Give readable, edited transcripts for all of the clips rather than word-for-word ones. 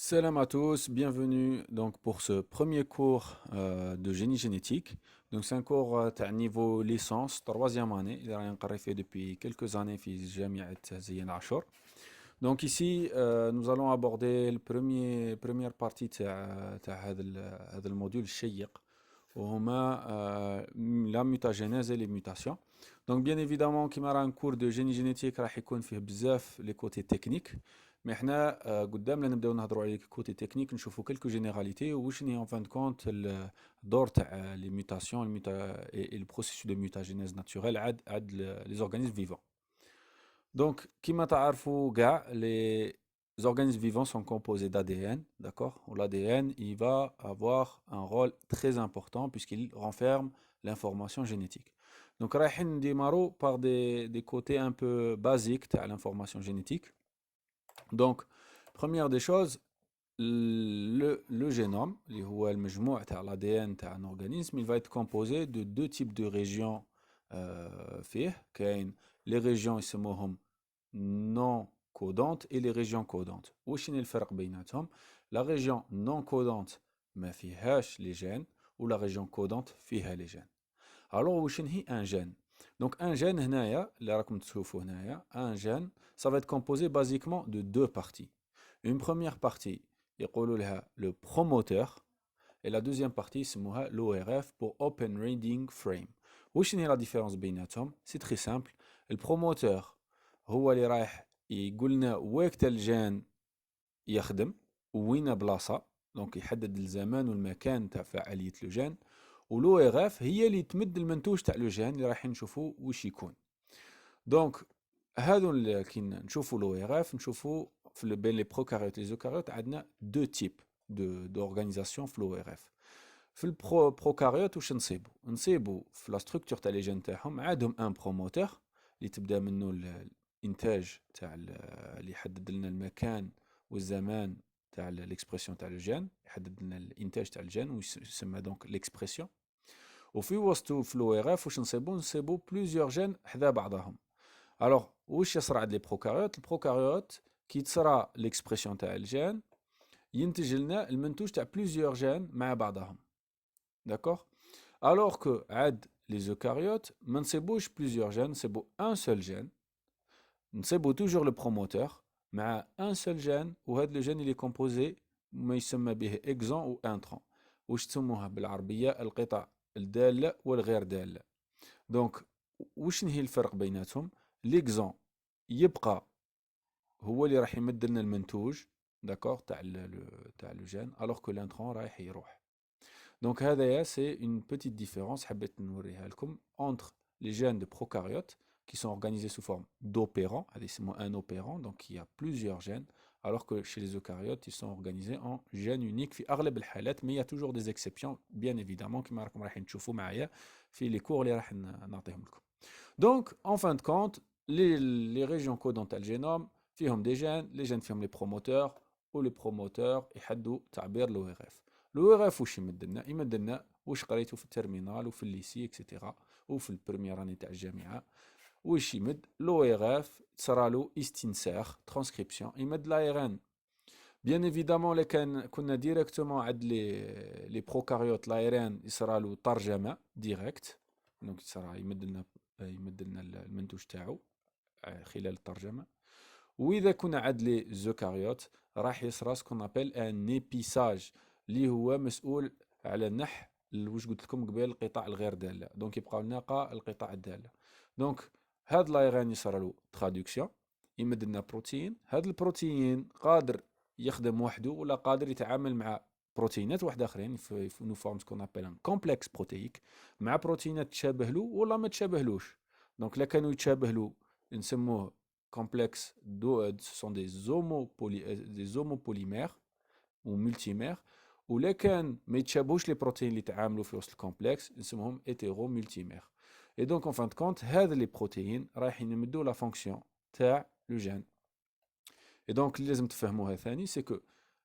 Salam à tous, bienvenue donc pour ce premier cours de génie génétique. Donc c'est un cours à niveau licence, troisième année. Il a rien fait depuis quelques années في جامعة زين عاشور. Donc ici nous allons aborder première partie تاع هذا الموديول الشيق وهما la mutagénèse et les mutations. Donc bien évidemment كيما راه un cours de génie génétique راح يكون فيه بزاف les côtés techniques. مي حنا قدام لا نبداو نهضروا على كوتي تكنيك نشوفوا كلكو جينيراليتي وشنو هي ان فان كونت الدور تاع لي ميوتاسيون اي البروسيسوس دو ميوتاجينيز ناتوريل عاد لي زورغانيزم فيفون. دونك كيما تعرفوا كاع لي organismes vivants sont composés d'ADN, d'accord? L'ADN, il va avoir un rôle très important puisqu'il renferme l'information génétique. Donc, رايحين نديمارو par des côtés un peu basiques de l'information génétique. Donc, première des choses, le génome, اللي هو المجموع تاع l'ADN تاع un organisme, il va être composé de deux types de régions فيه. كاين les régions يسموهم non codantes et les régions codantes. واش هي الفرق بيناتهم؟ La région non codante ما فيهاش les gènes ou la région codante فيها les gènes. Alors واش هي un gène؟ Donc un gène هنايا اللي راكم تشوفوا هنايا un gène ça va être composé basiquement de deux parties. Une première partie يقولوا لها le promoteur et la deuxième partie يسموها l'ORF pour Open Reading Frame. واش هي la différence بيناتهم؟ C'est très simple. Le promoteur هو اللي رايح يقول لنا وقت الجين يخدم وين بلاصة، دونك يحدد الزمان والمكان تاع فعالية لو جين. ولو ار اف هي اللي تمد المنتوج تاع لو جين اللي رايحين نشوفوا واش يكون. دونك هادو كي نشوفوا لو ار اف نشوفوا بين لي بروكاريوت لي زوكاريوت عندنا دو تيب دورغانيزاسيون في لو ار اف. في البروكاريوت واش نصيبوا في لا ستركتور تاع لي جين تاعهم عندهم ان بروموتور اللي تبدا منه الانتاج تاع اللي يحدد لنا المكان والزمان تاع ليكسبرسيون تاع الجين، يحدد لنا الانتاج تاع الجين ويسمى دونك ليكسبرسيون. وفي وسطو في لو ار اف واش نصيبو بليزيور جين حدا بعضهم. الوغ واش يصرى عند لي بروكاريوت؟ البروكاريوت كي تصرى ليكسبرسيون تاع الجين ينتج لنا المنتوج تاع بليزيور جين مع بعضهم، داكوغ. الوغ كو عاد لي زوكاريوت ما نصيبوش بليزيور جين، نصيبو ان سول جين، نصيبو توجور لو بروموتور مع ان سول جين، وهذا لو جين اللي كومبوزي ما يسمى به اكزون او انترون، واش تسموها بالعربيه القطع الداله والغير داله. دونك واش هي الفرق بيناتهم؟ ليكزون يبقى هو اللي راح يمد لنا المنتوج، داكوغ، تاع لو جين، الوغ كو لانترون رايح يروح. دونك هذايا سي اون بيتيت ديفيرونس حبيت نوريها لكم entre les gènes de prokaryotes qui sont organisés sous forme d'opérants, c'est un opérant, donc il y a plusieurs gènes, alors que chez les eucaryotes, ils sont organisés en gènes uniques في أغلب الحالات, mais il y a toujours des exceptions, bien évidemment, كما راكم راح تشوفوا معايا في les cours اللي راح نعطيهم لكم. Donc, en fin de compte, les régions codantes تاع الجينوم فيهم des gènes, les gènes فيهم les promoteurs, و les promoteurs يحدوا تعبير لو ار اف. لو ار اف واش يمد لنا؟ يمد لنا واش قريتو في التيرمينال وفي الليسي اكسيتيرا وفي البريمير اني تاع الجامعه. واش يمد؟ لو ار اف تصرالو استنساخ ترانسكريبسيون، يمد لا ار ان. بيان ايفيدامون لو كان كنا ديريكتومون عند لي بروكاريوت لا ار ان يصرالو ترجمه ديريكت، دونك يمد لنا المنتوج تاعو خلال الترجمه. واذا كنا عند لي زوكاريوت راح يصرى سكون ابل ان ايبيساج اللي هو مسؤول على نح واش قلت لكم قبل القطع الغير داله، دونك يبقى لنا القطع الداله. دونك هاد لايغان يصرى له ترادكسيون، يمد لنا بروتين. هاد البروتين قادر يخدم وحده ولا قادر يتعامل مع بروتينات واحد اخرين في نو فورم سكون ابل ان كومبلكس بروتيك، مع بروتينات تشابه له ولا ما تشابهلوش. دونك لا كانوا يتشابه له نسموه complexe ce sont des homopolymères ou multimères. ولا كان ما يتشابهوش لي بروتين اللي تعاملوا في وسط الكومبلكس نسموهم هيتيرو ملتيمير. اي دونك ان فان كونت هذا لي بروتين رايحين يمدوا لا فونكسيون تاع لو جين. اي دونك اللي لازم تفهموها ثاني سي كو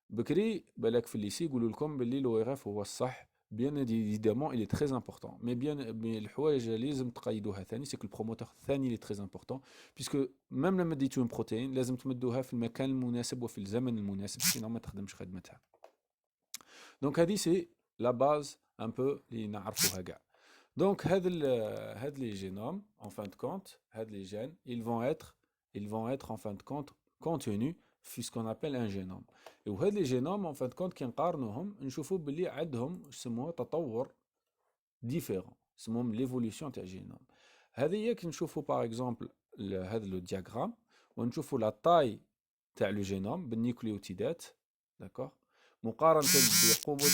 بكري بالك في الليسي يقولوا لكم باللي لو ار اف هو الصح Bien évidemment, il est très important. Mais الحوايج اللي لازم تقيدوها ثاني c'est que le promoteur الثاني il est très important puisque même لما ديتو بروتين لازم تمدوها في المكان المناسب وفي الزمن المناسب sinon ما تخدمش خدمتها. Donc هذه c'est la base un peu اللي نعرفوها كاع. Donc هاد les génomes en fin de compte هاد les gènes ils vont être en fin de compte contenus في ce qu'on appelle un génome. وهاد les génomes en fin de compte كي نقارنوهم نشوفوا باللي عندهم يسموه تطور différent يسموهم l'évolution تاع الجينوم. هذه هي كي نشوفوا باغ اكزومبل هذا لو دياغرام ونشوفوا لا تاي تاع لو جينوم بالنيوكليوتيدات داكوغ مقارنة بقوة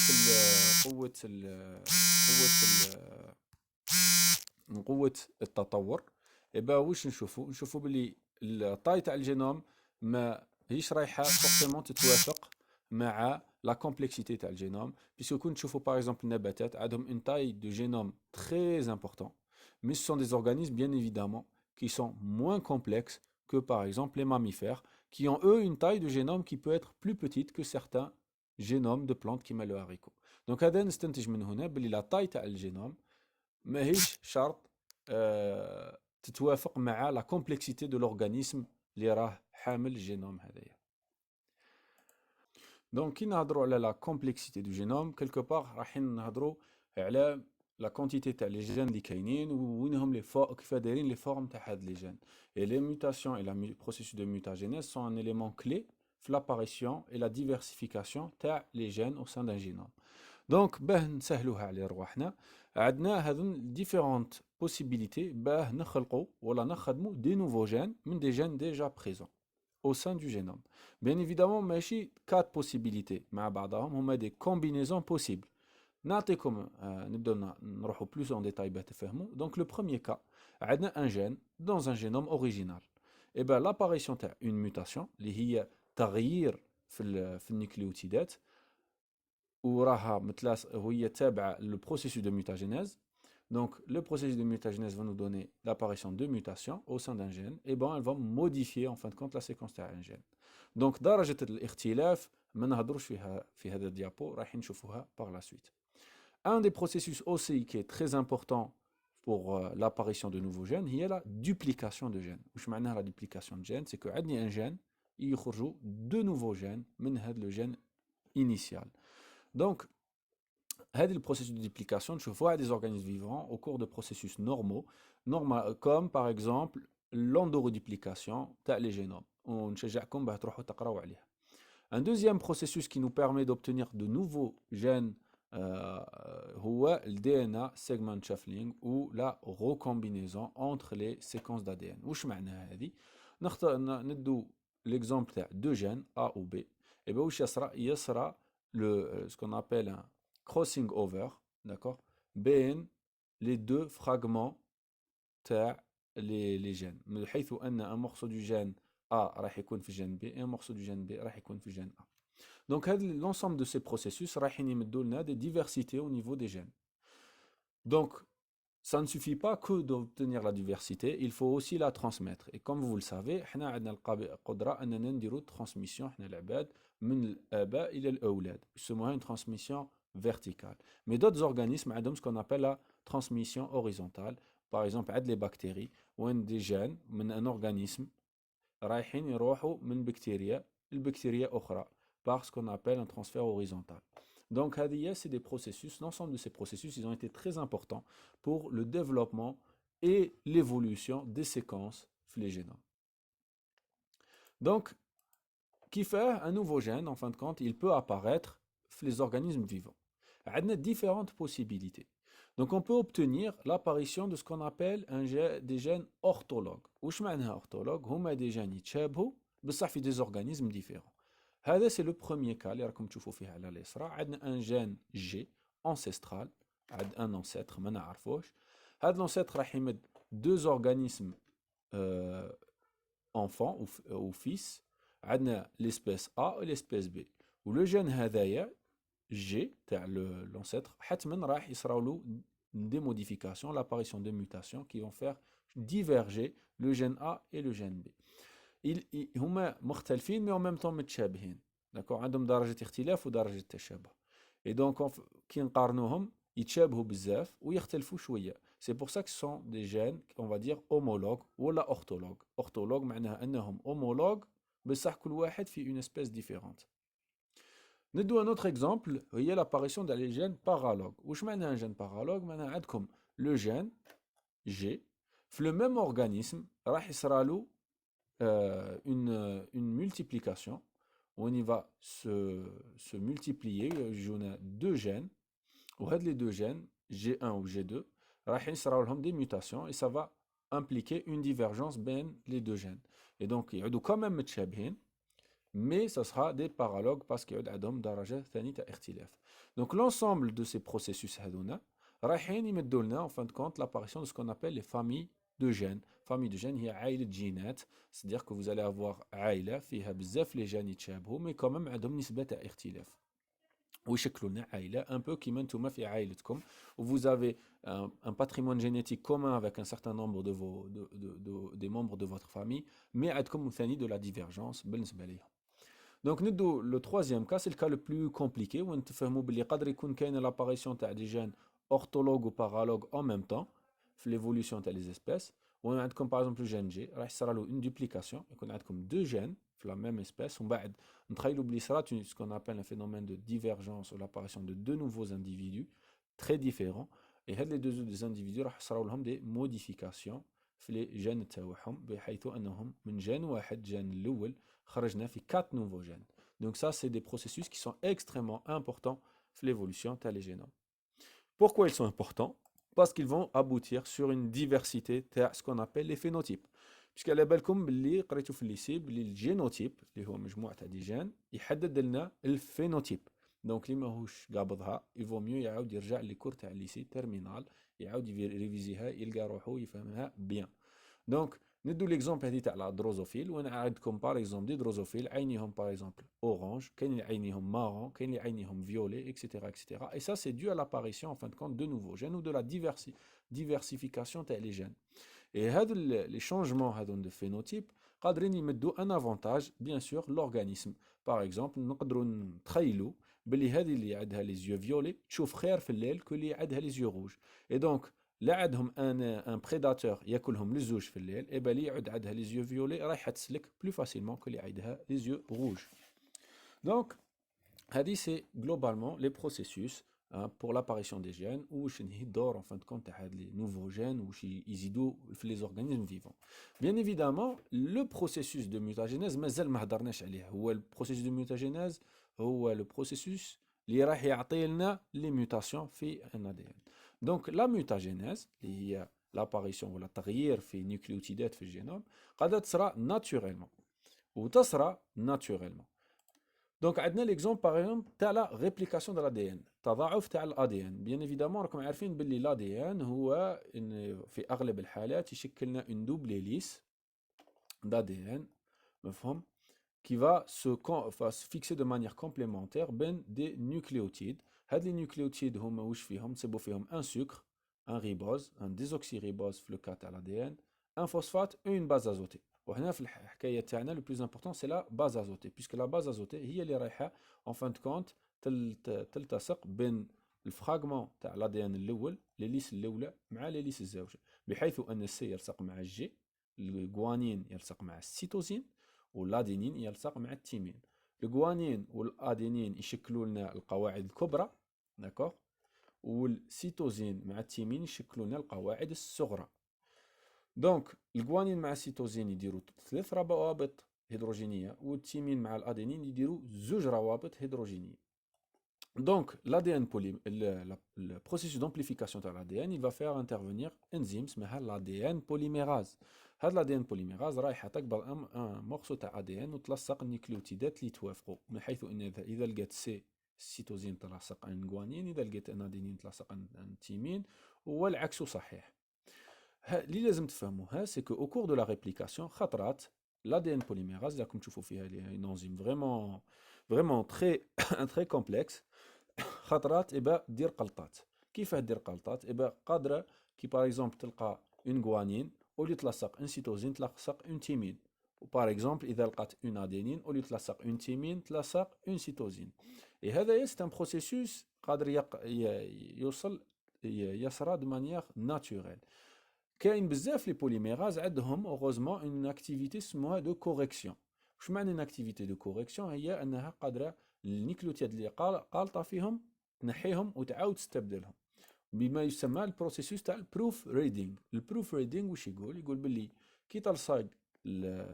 قوة التطور. يبقى واش نشوفوا باللي الطاي تاع الجينوم ما هيش رايحة فورسيمون تتوافق مع لا كومبلكسيتي تاع الجينوم بيسكو كون تشوفوا باغ اكزومبل النباتات عندهم اون تاي دو جينوم très important mais ce sont des organismes bien évidemment qui sont moins complexes que par exemple les mammifères qui ont eux une taille de génome qui peut être plus petite que certains génomes de plantes كيما le haricot. Donc هذا نستنتج من هنا باللي لا تاي تاع الجينوم ماهيش شرط تتوافق مع لا كومبلكسيتي دو لورغانيزم اللي راه حامل الجينوم هذايا. دونك كي نهضروا على لا كومبلكسيتي دو جينوم كلكو باغ رايحين نهضروا على لا كونتيتي تاع لي جين اللي كاينين ووينهم لي كيف دايرين لي فورم تاع هاد لي جين. Et les mutations et le processus de mutagénèse sont un élément clé في l'apparition et la diversification تاع les gènes au sein d'un génome. دونك باه نسهلوها على رواحنا عندنا هذون ديفيرونت بوسيبيليتي باه نخلقوا ولا نخدموا دي نوفو جين من دي جين ديجا بريزون au sein du génome. Bien évidemment ماشي 4 possibilités مع بعضهم هما des combinaisons possibles. نعطيكم نبداو نروحوا plus en détail باه تفهموا. Donc le premier cas عندنا un gène dans un génome original. Et ben l'apparition تاع une mutation اللي هي تغيير في النيوكليوتيدات وراها وهي تابعة le processus de mutagénèse. Donc le processus de mutagénèse va nous donner l'apparition de mutations au sein d'un gène et ben elle va modifier en fin de compte la séquence تاع un gène. Donc درجة الاختلاف ما نهضروش فيها في هذا الديابو رايحين نشوفوها par la suite. Un des processus aussi qui est très important pour l'apparition de nouveaux gènes هي la duplication de gènes. واش معناها la duplication de gènes c'est que عندي un gène يخرجوا de nouveaux gènes من هذا le gène initial. Donc هذا le processus de duplication نشوفوها à des organismes vivants au cours de processus normaux comme par exemple l'endoreduplication تاع les génomes ونشجعكم باه تروحوا تقراو عليها. Un deuxième processus qui nous permet d'obtenir de nouveaux gènes هو le DNA segment shuffling ou la recombinaison entre les séquences d'ADN. واش معناها هذه؟ ندو l'exemple تاع deux gènes A ou B. Et bien واش يصرى ce qu'on appelle un crossing over, d'accord, بين les deux fragments تاع les gènes من حيث ان un morceau du gène A راح يكون في الجين B et un morceau du gène B راح يكون في الجين A. Donc l'ensemble de ces processus رايحين يمدوا لنا des diversités au niveau des gènes. Donc ça ne suffit pas que d'obtenir la diversité, il faut aussi la transmettre. Et comme vous le savez, احنا عندنا القدرة اننا نديروا transmission احنا العباد من الآباء إلى الأولاد. يسموها une transmission verticale. Mais d'autres organismes عندهم ce qu'on appelle la transmission horizontale. Par exemple, عند les bactéries وين des gènes من un organisme رايحين يروحوا من بكتيريا لبكتيريا أخرى par ce qu'on appelle un transfert horizontal. Donc, c'est des processus, l'ensemble de ces processus, ils ont été très importants pour le développement et l'évolution des séquences les génomes. Donc, qui fait un nouveau gène, en fin de compte, il peut apparaître les organismes vivants. Il y a différentes possibilités. Donc, on peut obtenir l'apparition de ce qu'on appelle des gènes orthologues. Qu'est-ce que c'est orthologue? Ce sont des gènes qui sont des organismes différents. هذا c'est le premier cas اللي راكم تشوفوا فيه على اليسرى. عندنا un gène G ancestral عند un ancêtre ما نعرفوش. هذا l'ancêtre راح يمد deux organismes enfants ou fils. عندنا l'espèce A et l'espèce B. و le gène هذايا G تاع l'ancêtre حتما راح يصراو له des modifications, l'apparition de mutations qui vont faire diverger le gène A et le gène B. هما مختلفين mais en même temps متشابهين. D'accord, عندهم درجة اختلاف ودرجة تشابه. Et donc, كي نقارنوهم يتشابهوا بزاف ويختلفوا شوية. C'est pour ça que ce sont des gènes, on va dire, homologues ولا orthologues. Orthologue معناها أنهم homologues بصح كل واحد في une espèce différente. ندو un autre exemple هي l'apparition des gènes paralogues. واش معناها un gène paralogue؟ معناها عندكم le gène G في le même organisme راح يصرالو une multiplication où on y va se multiplier. On a deux gènes, ou les deux gènes, G1 ou G2, راح يصراو des mutations et ça va impliquer une divergence بين les deux gènes. Et donc, يعودوا quand même متشابهين, mais ça sera des paralogues parce qu'il y a عندهم درجة ثانية تاع اختلاف. Donc, l'ensemble de ces processus هذونا رايحين يمدوا لنا en fin de compte l'apparition de ce qu'on appelle les familles de gènes. Famille de gènes هي عائلة جينات, c'est-à-dire que vous allez avoir عائلة فيها بزاف les gènes يتشابهوا mais quand même عندهم نسبة تاع اختلاف. ويشكلوا لنا عائلة un peu كيما نتوما في عائلتكم où vous avez un patrimoine génétique commun avec un certain nombre de vos des membres de votre famille, mais عندكم ثاني de la divergence بالنسبة ليهم. Donc, le troisième cas, c'est le cas le plus compliqué, où on te fait l'apparition des gènes orthologues ou paralogues en même temps, l'évolution des espèces. Où on a comme par exemple le gène G, il y aura une duplication, et on a comme deux gènes de la même espèce. On ce qu'on appelle un phénomène de divergence ou l'apparition de deux nouveaux individus très différents. Et les deux individus auront des modifications في les gènes تاعهم بحيث انهم من جين واحد جين الاول خرجنا في 4 nouveaux gènes. Donc ça c'est des processus qui sont extrêmement importants في l'évolution تاع les génomes. Pourquoi ils sont importants? Parce qu'ils vont aboutir sur une diversité تاع ce qu'on appelle les phénotypes. puisque على بالكم باللي قريتو في الليسي باللي الجينوتيب اللي هو مجموعه تاع دي جين يحدد لنا الفينوتيب. دونك اللي ماهوش قابضها يفو ميو يعاود يرجع لكور تاع الليسي تيرمينال يعاود ريفيزيها يلقى روحو يفهمها بيان. دونك ندو ليكزومبل هذه تاع لا دروزوفيل وانا عندكم باغ اكزومبل دي دروزوفيل عينيهم باغ اكزومبل اورانج, كاين اللي عينيهم مارون, كاين اللي عينيهم فيولي, اكسيتيرا اكسيتيرا. اي سا سي دو ا لاباريسيون en fin de compte de nouveaux gènes ou de la diversification تاع les gènes. Et les changements de phénotype قادرين يمدوا un avantage bien sûr l'organisme. Par exemple نقدروا نتخيلوا باللي هذه اللي عندها les yeux violets تشوف خير في الليل que اللي عندها les yeux rouges. Et donc لا عندهم un prédateur ياكلهم للزوج في الليل, et باللي يعود عندها les yeux violets رايحه تسلك plus facilement que اللي عندها les yeux rouges. Donc هذه c'est globalement les processus pour l'apparition des gènes ou chez d'or en fin de compte les nouveaux gènes ou chez les organismes vivants. Bien évidemment, le processus de mutagénèse, مازال ما هضرناش عليه. هو le processus de mutagénèse هو le processus اللي راح يعطي لنا les mutations في un ADN. Donc la mutagénèse اللي هي l'apparition ولا التغيير في نيوكليوتيدات في الجينوم قادرة تصرى naturellement وتصرى naturellement. Donc, on a l'exemple par exemple de la réplication de l'ADN, تضاعف تاع l'ADN. Bien évidemment, راكم عارفين باللي l'ADN هو في أغلب الحالات يشكل لنا une double hélice d'ADN, مفهوم, qui va se fixer de manière complémentaire بين des nucléotides. هاد les nucléotides هما واش فيهم؟ نسبوا فيهم un sucre, un ribose, un désoxyribose في le cas تاع l'ADN, un phosphate et une base azotée. وهنا في الحكايه تاعنا le plus important c'est la base azotée, puisque la base azotée هي اللي رايحه en fin de compte تلتصق بين الفراغمون تاع الاديان الاول ليليس الاولى مع ليليس الزوجه, بحيث ان السي يلصق مع الجي, الجوانين يلصق مع السيتوزين, والادينين يلصق مع التيمين. الجوانين والادينين يشكلوا لنا القواعد الكبرى, داكوغ, والسيتوزين مع التيمين يشكلوا لنا القواعد الصغرى. دونك الجوانين مع السيتوزين يديروا 3 روابط هيدروجينيه, والتيمين مع الادينين يديروا 2 روابط هيدروجينيه. Donc l'ADN le processus d'amplification de l'ADN, il va faire intervenir enzyme اسمها l'ADN polymérase. هاد l'ADN polymérase رايحه تقبل un morceau تاع ADN وتلصق النيوكليوتيدات اللي توافقوا, من حيث ان اذا لقيت سي السيتوزين تلصق ان جوانين, اذا لقيت ان ادينين تلصق ان تيمين, والعكس صحيح. اللي لازم تفهموها سي كو او كور دو لا ريبليكاسيون خطرات l'ADN polymérase راكم تشوفوا فيها une enzyme vraiment très complexe, خطرات إبا دير قلطات. كيفاه دير قلطات؟ إبا قادرة كي باغ اكزومبل تلقى اون غوانين اولي تلصق اون سيتوزين تلصق اون تيمين, وباغ اكزومبل إذا لقات اون ادينين اولي تلصق اون تيمين تلصق اون سيتوزين. اي هذايا سي ان بروسيسوس قادر يوصل يصرى دو مانيير ناتوريل. كاين بزاف لي بوليميراز عندهم اوغوزمون اون اكتيفيتي اسمها دو كوريكسيون. واش معنى ان اكتيفيتي دو كوريكسيون؟ هي انها قادره النيكليوتيد اللي قالطه فيهم تنحيهم وتعاود تستبدلهم بما يسمى البروسيسوس تاع البروف ريدينغ. البروف ريدينغ واش يقول باللي كي تلصق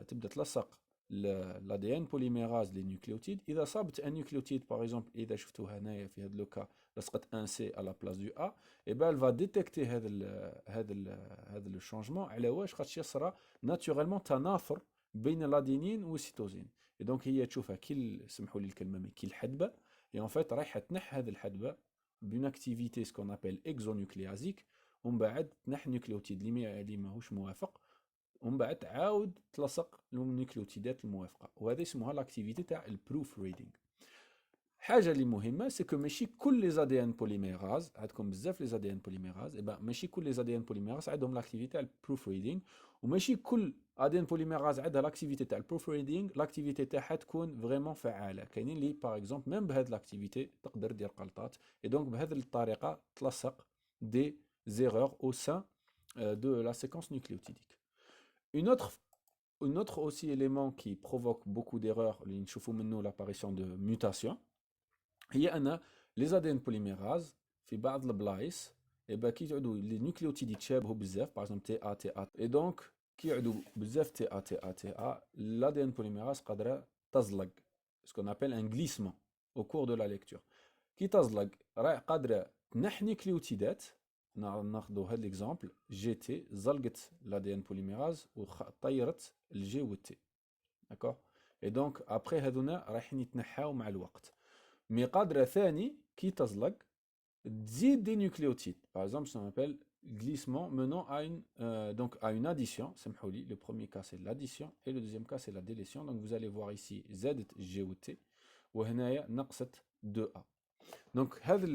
تبدا تلصق لا دي ان بوليميراز لي نيوكليوتيد، اذا صابت ان نيوكليوتيد باغ اكزومبل، اذا شفتوها هنايا في هذا لوكا لصقت ان سي على بلاص دو ا، اي با الفا ديتيكتي هذا لو شونجمون. على واش؟ خاطش يصرى ناتوريلمون تناثر بين الادينين والسيتوزين. اي دونك هي تشوفها كي سمحوا لي الكلمه مي كي الحدبه، اي اون فيت رايحه تنح هذه الحدبه بون اكتيفيتي سكون ابل اكزونيوكليازيك، ومن بعد تنح نيوكليوتيد اللي ماهوش موافق، ومن بعد تعاود تلصق النيوكليوتيدات الموافقه، وهذا اسمها لاكتيفيتي تاع البروف ريدينغ. حاجه اللي مهمه سي كو ماشي كل لي زادي ان بوليميراز، عندكم بزاف لي زادي ان بوليميراز، اي ماشي كل لي زادي ان بوليميراز عندهم لاكتيفيتي تاع البروف ريدينغ، وماشي كل ادي ان بوليميراز عندها لاكتيفيتي تاع البروف ريدينغ لاكتيفيتي تاعها تكون فريمون فعاله. كاينين لي باغ اكزومبل ميم بهاد لاكتيفيتي تقدر دير غلطات، اي دونك بهذه الطريقه تلصق دي زيرور او سان دو لا سيكونس نيوكليوتيديك. Une autre, une autre aussi élément qui provoque beaucoup d'erreurs, اللي نشوفوا منه l'apparition de mutation، هي أن les ADN polymérase في بعض البلايص كي يعودوا لي نيوكليوتيد يتشابهوا بزاف، باغ اكزومبل تي ا تي ا، اي دونك كي يعودوا بزاف تي ا تي ا تي ا، l'ADN polymérase قادرة تزلق، سكون ابل ان غليسمون au cours de la lecture. كي تزلق راهي قادرة تنح نيوكليوتيدات. ناخذوا هذا الاكزامبل، جي تي زلقت لادي ان بوليميراز وطيرت الجي والتي، داكوغ. اي دونك ابخي هذونا رايحين يتنحاو مع الوقت. مي قادره ثاني كي تزلق تزيد دي نيوكليوتيد، باغ اكزومبل سون ابل glissement menant à une donc à une addition. سمحوا لي، le premier cas c'est l'addition et le deuxième cas c'est la délétion. Donc vous allez voir ici زادت G و T، وهنايا نقصت 2A. دونك هذا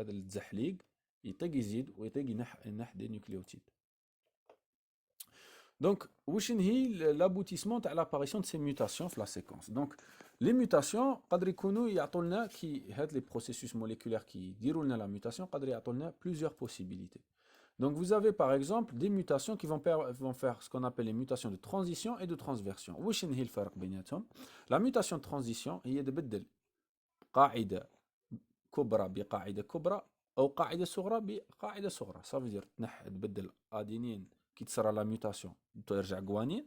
التزحليق يطيق يزيد ويطيق ينح دي نيوكليوتيد. دونك واش هي لابوتيسمون تاع لاباريسيون دو سي ميوتاسيون في لا سيكونس. دونك لي ميوتاسيون قادر يكونوا يعطوا لنا كي هاد لي بروسيسوس موليكولير كي يديروا لنا لا ميوتاسيون قادر يعطوا لنا plusieurs possibilités. Donc vous avez par exemple des mutations qui vont faire ce qu'on appelle les mutations de transition et de transversion. واش هي الفرق بيناتهم؟ لا ميوتاسيون ترانزيسيون هي تبدل قاعده كبرى بقاعده كبرى او قاعده صغرى بقاعده صغرى. صافي تبدل ادينين كي تصرى لا ميوتاسيون ترجع غوانين،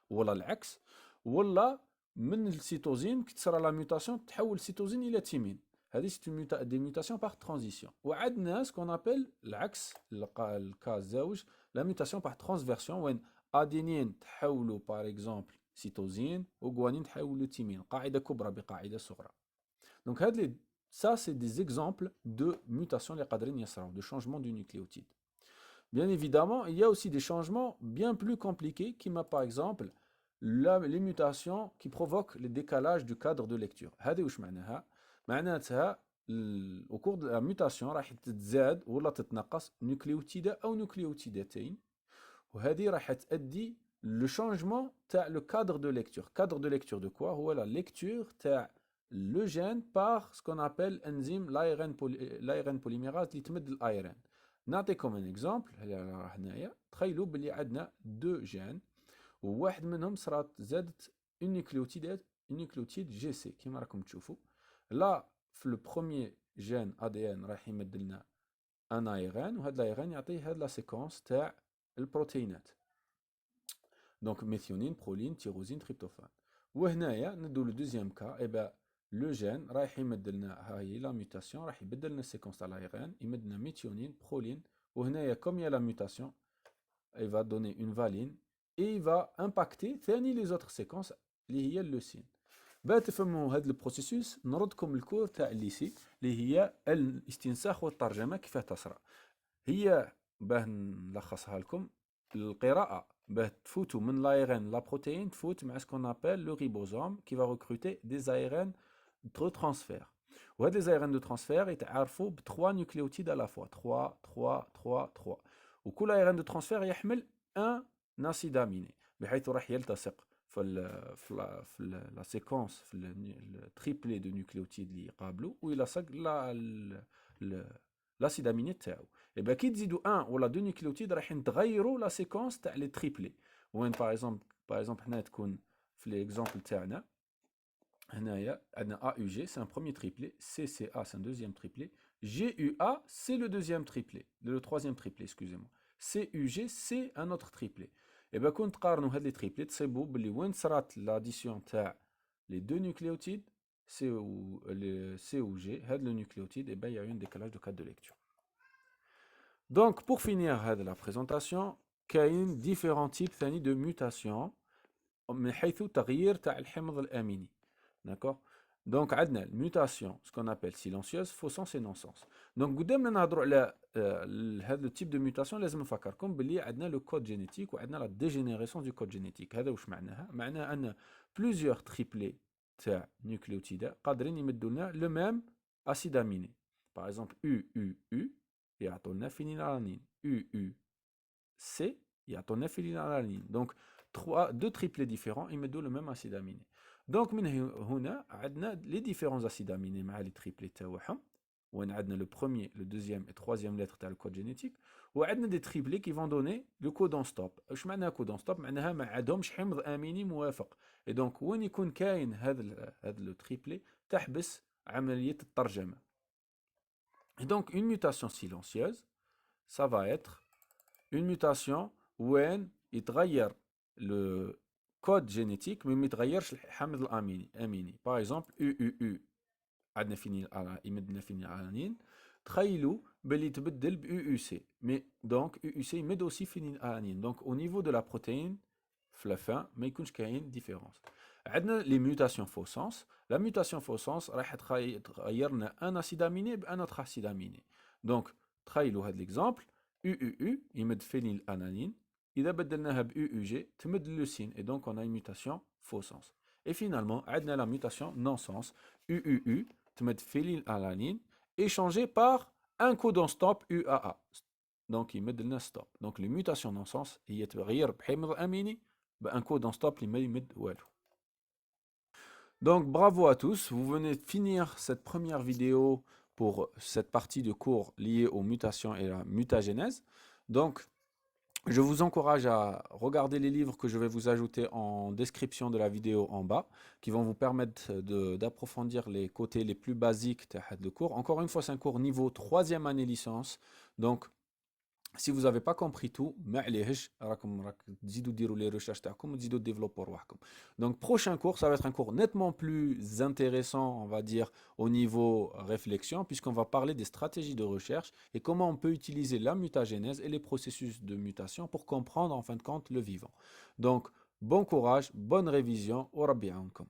ولا العكس، ولا من السيتوزين كي تصرى لا ميوتاسيون تحول السيتوزين الى تيمين. هذه سي دي ميوتاسيون باغ ترانزيسيون. وعندنا سكون ابل العكس، الكا الزوج، لا ميوتاسيون باغ ترانسفيرسيون، وين ادينين تحولوا باغ اكزومبل سيتوزين وغوانين تحولوا تيمين، قاعده كبرى بقاعده صغرى. دونك هاد لي ça c'est des exemples de mutations les قادرين يصراو de changement du nucléotide. Bien évidemment, il y a aussi des changements bien plus compliqués qui m'a par exemple les mutations qui provoquent le décalage du cadre de lecture. هذه واش معناها؟ معناتها au cours de la mutation راح تتزاد ولا تتنقص نيوكليوتيدة او نيوكليوتيدتين، وهذه راح تؤدي le changement تاع le cadre de lecture. Cadre de lecture de quoi؟ هو la lecture تاع le gène par ce qu'on appelle enzyme l'ARN polymérase اللي تمد الARN. نعطيكم un exemple. هنايا تخيلوا بلي عندنا دو جين، وواحد منهم صارت زادت نيوكليوتيد جي سي كيما راكم تشوفوا. لا في لو بروميير جين ADN راح يمد لنا ان ARN، وهذا الARN يعطيه هاد لا سيكونس تاع البروتينات، دونك ميثيونين، برولين، تيروزين، تريبتوفان. وهنايا ندو لو دوزيام كا، اي لو جين رايح يمد لنا هاي لا ميوتاسيون، راح يبدل لنا السيكونس تاع لايغان، يمد لنا ميثيونين، برولين، وهنايا كوم يا لا ميوتاسيون il va donner une valine et il va impacter ثاني لي زوتر سيكونس اللي هي اللوسين. باه تفهموا هذا البروسيسوس نردكم الكور تاع الليسي اللي هي الاستنساخ والترجمه كيفاه تصرى. هي باه نلخصها لكم، القراءه باه تفوتوا من لايغان لا بروتين تفوت مع سكون ابل لو ريبوزوم كي va recruter des ARN de transfert. وهاد لي ARN de transfert يتعرفوا ب 3 نيوكليوتيد على فوا، 3 3 3 3، وكل ARN de transfert يحمل ان اسيد اميني بحيث راح يلتصق la séquence, le triplet de nucléotides اللي يقابلوا ويلصق l'acide aminé تاعو. Et ben كي تزيدوا un ولا deux nucléotides راح نتغيروا la séquence تاع les triplés. وين par exemple هنا تكون في l'exemple تاعنا هنايا عندنا AUG c'est un premier triplet, CCA c'est un deuxième triplet, GUA c'est le deuxième triplet, le troisième triplet excusez-moi. CUG c'est un autre triplet. Et bien quand تقارنوا هاد les triplets تصيبوا بلي وين صرات l'addition تاع les deux nucléotides C ou G, هاد le nucléotide, et ben il y a eu un décalage de code de lecture. Donc pour finir la présentation, كاين différents types ثاني de mutations من حيث تغيير تاع الحمض الأميني. D'accord? Donc عندنا mutation, ce qu'on appelle silencieuse, faux sens et non sens. Donc قدامنا نهضروا على هذا التيب de mutation لازم نفكركم باللي عندنا le code génétique وعندنا la dégénérescence du code génétique. هذا واش معناها؟ معناها أن plusieurs triplets تاع nucléotides قادرين يمدوا لنا le même acide aminé. Par exemple UUU يعطونا phénylalanine, UUC يعطونا phénylalanine. Donc deux triplets différents يمدوا le même acide aminé. Donc من هنا عندنا les différents acides aminés مع les triplets تاعهم وين عندنا le premier, le deuxième et troisième lettre تاع le code génétique وعندنا des triplets qui vont donner le codon stop. واش معناها codon stop؟ معناها ما عندهمش حمض اميني موافق. Et donc وين يكون كاين هذا le triplet تحبس عملية الترجمة. Et donc une mutation silencieuse ça va être une mutation وين يتغير le code génétique mais ما يتغيرش الحمض الاميني. Par exemple UUU عندنا يمدنا فينيلاlanine تخيلوا باللي تبدل ب UUC mais donc UUC يمد aussi phénylalanine. Donc au niveau de la protéine في la fin ما يكونش كاين différence. عندنا les mutations faux sens. La mutation faux sens راح تغير لنا un acide aminé ب un autre acide aminé. Donc تخيلوا هذا l'exemple UUU يمد phénylalanine إذا بدلناها ب UUG تمد leucine et donc on a une mutation faux sens. Et finalement عندنا la mutation non sens UUU تمد phénylalanine échangée par un codon stop UAA. Donc يمد لنا stop. Donc les mutations non sens هي تغير بحمض أميني بان codon stop اللي ما يمد والو. Donc bravo à tous, vous venez de finir cette première vidéo pour cette partie de cours liée aux mutations et la mutagénèse. Donc je vous encourage à regarder les livres que je vais vous ajouter en description de la vidéo en bas, qui vont vous permettre d'approfondir les côtés les plus basiques de cours. Encore une fois, c'est un cours niveau 3e année licence. Donc, si vous n'avez pas compris tout, les recherches développer. Donc, prochain cours, ça va être un cours nettement plus intéressant, on va dire, au niveau réflexion, puisqu'on va parler des stratégies de recherche et comment on peut utiliser la mutagénèse et les processus de mutation pour comprendre, en fin de compte, le vivant. Donc, bon courage, bonne révision, au rabbi ankum.